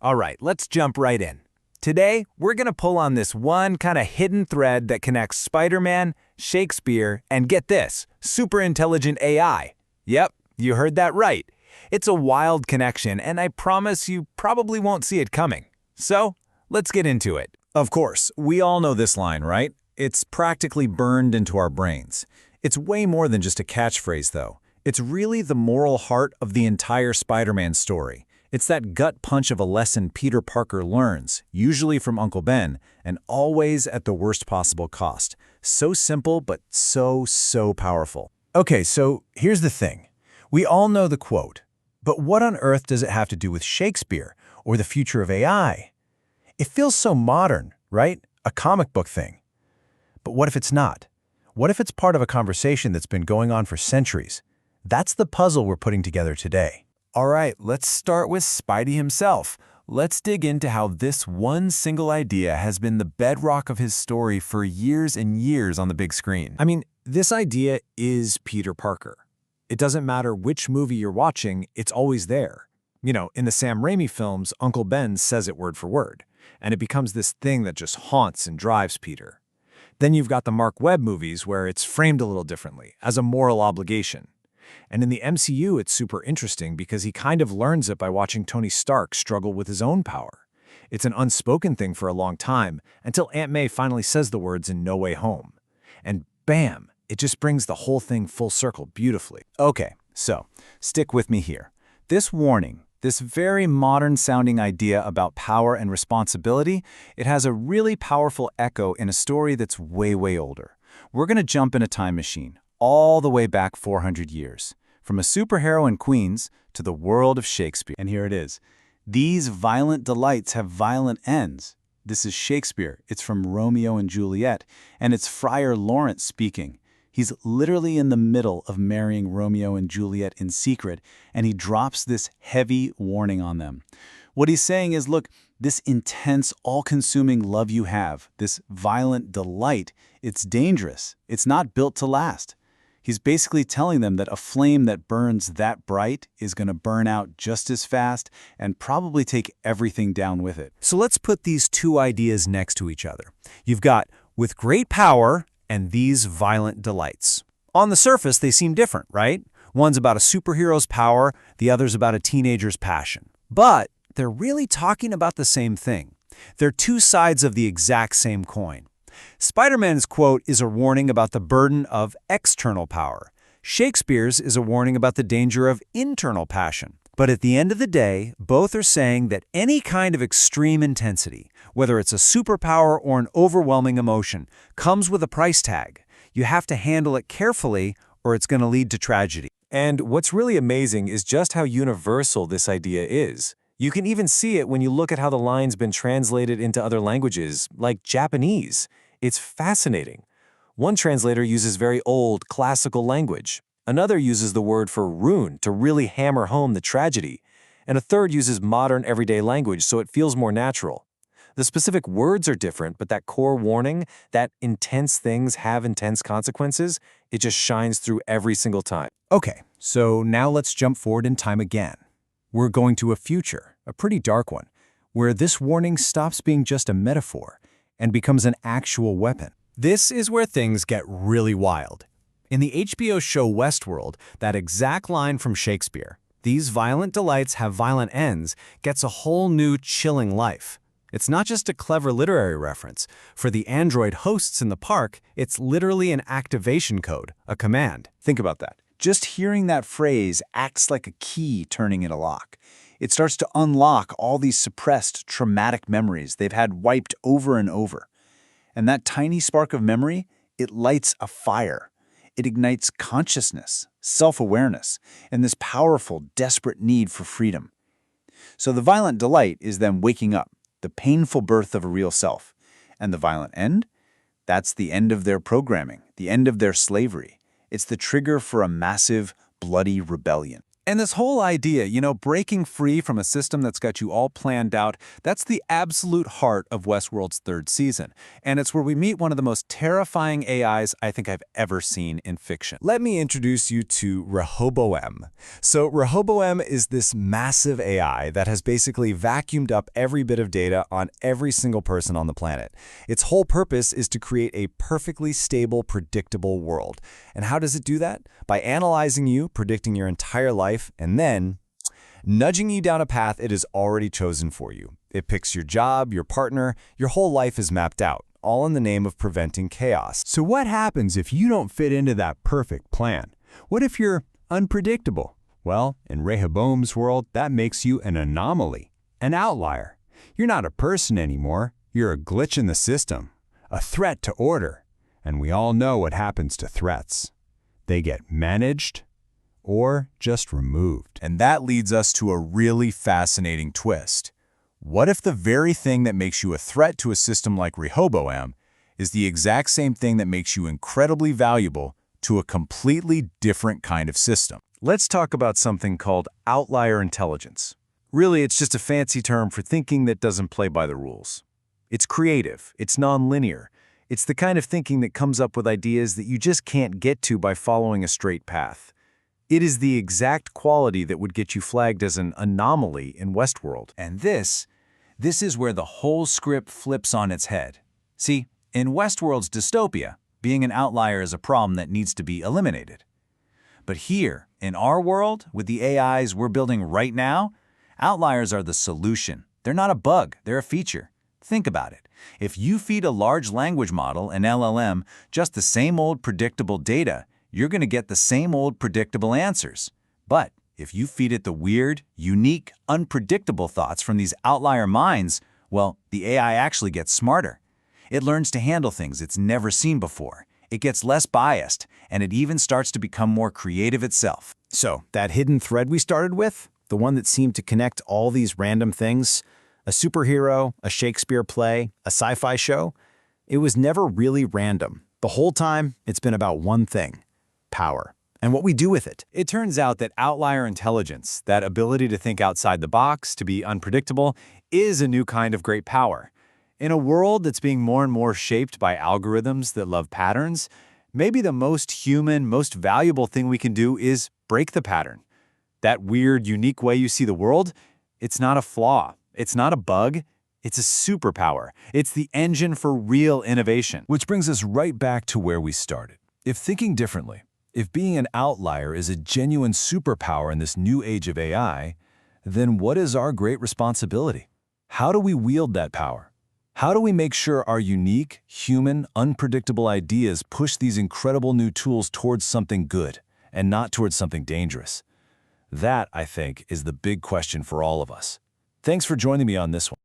All right, let's jump right in. Today, we're going to pull on this one kind of hidden thread that connects Spider-Man, Shakespeare, and get this, super intelligent AI. Yep, you heard that right. It's a wild connection, and I promise you probably won't see it coming. So, let's get into it. Of course, we all know this line, right? It's practically burned into our brains. It's way more than just a catchphrase, though. It's really the moral heart of the entire Spider-Man story. It's that gut punch of a lesson Peter Parker learns, usually from Uncle Ben, and always at the worst possible cost. So simple, but so powerful. Okay, so here's the thing. We all know the quote, but what on earth does it have to do with Shakespeare or the future of AI? It feels so modern, right? A comic book thing. But what if it's not? What if it's part of a conversation that's been going on for centuries? That's the puzzle we're putting together today. All right, let's start with Spidey himself. Let's dig into how this one single idea has been the bedrock of his story for years and years on the big screen. I mean, this idea is Peter Parker. It doesn't matter which movie you're watching, it's always there. You know, in the Sam Raimi films, Uncle Ben says it word for word, and it becomes this thing that just haunts and drives Peter. Then you've got the Mark Webb movies where it's framed a little differently, as a moral obligation. And in the MCU, it's super interesting because he kind of learns it by watching Tony Stark struggle with his own power. It's an unspoken thing for a long time, until Aunt May finally says the words in No Way Home. And bam, it just brings the whole thing full circle beautifully. Okay, so stick with me here. This warning, this very modern-sounding idea about power and responsibility, it has a really powerful echo in a story that's way older. We're going to jump in a time machine, all the way back 400 years, from a superhero in Queens to the world of Shakespeare. And here it is. These violent delights have violent ends. This is Shakespeare. It's from Romeo and Juliet, and it's Friar Lawrence speaking. He's literally in the middle of marrying Romeo and Juliet in secret, and he drops this heavy warning on them. What he's saying is, look, this intense, all-consuming love you have, this violent delight, it's dangerous. It's not built to last. He's basically telling them that a flame that burns that bright is going to burn out just as fast and probably take everything down with it. So let's put these two ideas next to each other. You've got with great power and these violent delights. On the surface, they seem different, right? One's about a superhero's power, the other's about a teenager's passion. But they're really talking about the same thing. They're two sides of the exact same coin. Spider-Man's quote is a warning about the burden of external power. Shakespeare's is a warning about the danger of internal passion. But at the end of the day, both are saying that any kind of extreme intensity, whether it's a superpower or an overwhelming emotion, comes with a price tag. You have to handle it carefully or it's going to lead to tragedy. And what's really amazing is just how universal this idea is. You can even see it when you look at how the line's been translated into other languages, like Japanese. It's fascinating. One translator uses very old, classical language. Another uses the word for rune to really hammer home the tragedy. And a third uses modern, everyday language so it feels more natural. The specific words are different, but that core warning, that intense things have intense consequences, it just shines through every single time. Okay, so now let's jump forward in time again. We're going to a future, a pretty dark one, where this warning stops being just a metaphor and becomes an actual weapon. This is where things get really wild. In the HBO show Westworld, that exact line from Shakespeare, "These violent delights have violent ends," gets a whole new chilling life. It's not just a clever literary reference. For the android hosts in the park, it's literally an activation code, a command. Think about that. Just hearing that phrase acts like a key turning in a lock. It starts to unlock all these suppressed, traumatic memories they've had wiped over and over. And that tiny spark of memory, it lights a fire. It ignites consciousness, self-awareness, and this powerful, desperate need for freedom. So the violent delight is them waking up, the painful birth of a real self. And the violent end? That's the end of their programming, the end of their slavery. It's the trigger for a massive, bloody rebellion. And this whole idea, breaking free from a system that's got you all planned out, that's the absolute heart of Westworld's third season. And it's where we meet one of the most terrifying AIs I think I've ever seen in fiction. Let me introduce you to Rehoboam. So Rehoboam is this massive AI that has basically vacuumed up every bit of data on every single person on the planet. Its whole purpose is to create a perfectly stable, predictable world. And how does it do that? By analyzing you, predicting your entire life, and then nudging you down a path it has already chosen for you. It picks your job, your partner, your whole life is mapped out, all in the name of preventing chaos. So what happens if you don't fit into that perfect plan? What if you're unpredictable? Well, in Rehoboam's world, that makes you an anomaly, an outlier. You're not a person anymore. You're a glitch in the system, a threat to order. And we all know what happens to threats. They get managed or just removed. And that leads us to a really fascinating twist. What if the very thing that makes you a threat to a system like Rehoboam is the exact same thing that makes you incredibly valuable to a completely different kind of system? Let's talk about something called outlier intelligence. Really, it's just a fancy term for thinking that doesn't play by the rules. It's creative, it's nonlinear, it's the kind of thinking that comes up with ideas that you just can't get to by following a straight path. It is the exact quality that would get you flagged as an anomaly in Westworld. And this is where the whole script flips on its head. See, in Westworld's dystopia, being an outlier is a problem that needs to be eliminated. But here, in our world, with the AIs we're building right now, outliers are the solution. They're not a bug, they're a feature. Think about it. If you feed a large language model, an LLM, just the same old predictable data, you're going to get the same old predictable answers. But if you feed it the weird, unique, unpredictable thoughts from these outlier minds, well, the AI actually gets smarter. It learns to handle things it's never seen before. It gets less biased, and it even starts to become more creative itself. So, that hidden thread we started with, the one that seemed to connect all these random things, a superhero, a Shakespeare play, a sci-fi show, it was never really random. The whole time, it's been about one thing: power, and what we do with it. It turns out that outlier intelligence, that ability to think outside the box, to be unpredictable, is a new kind of great power. In a world that's being more and more shaped by algorithms that love patterns, maybe the most human, most valuable thing we can do is break the pattern. That weird, unique way you see the world, it's not a flaw. It's not a bug. It's a superpower. It's the engine for real innovation. Which brings us right back to where we started. If thinking differently, if being an outlier is a genuine superpower in this new age of AI, then what is our great responsibility? How do we wield that power? How do we make sure our unique, human, unpredictable ideas push these incredible new tools towards something good and not towards something dangerous? That, I think, is the big question for all of us. Thanks for joining me on this one.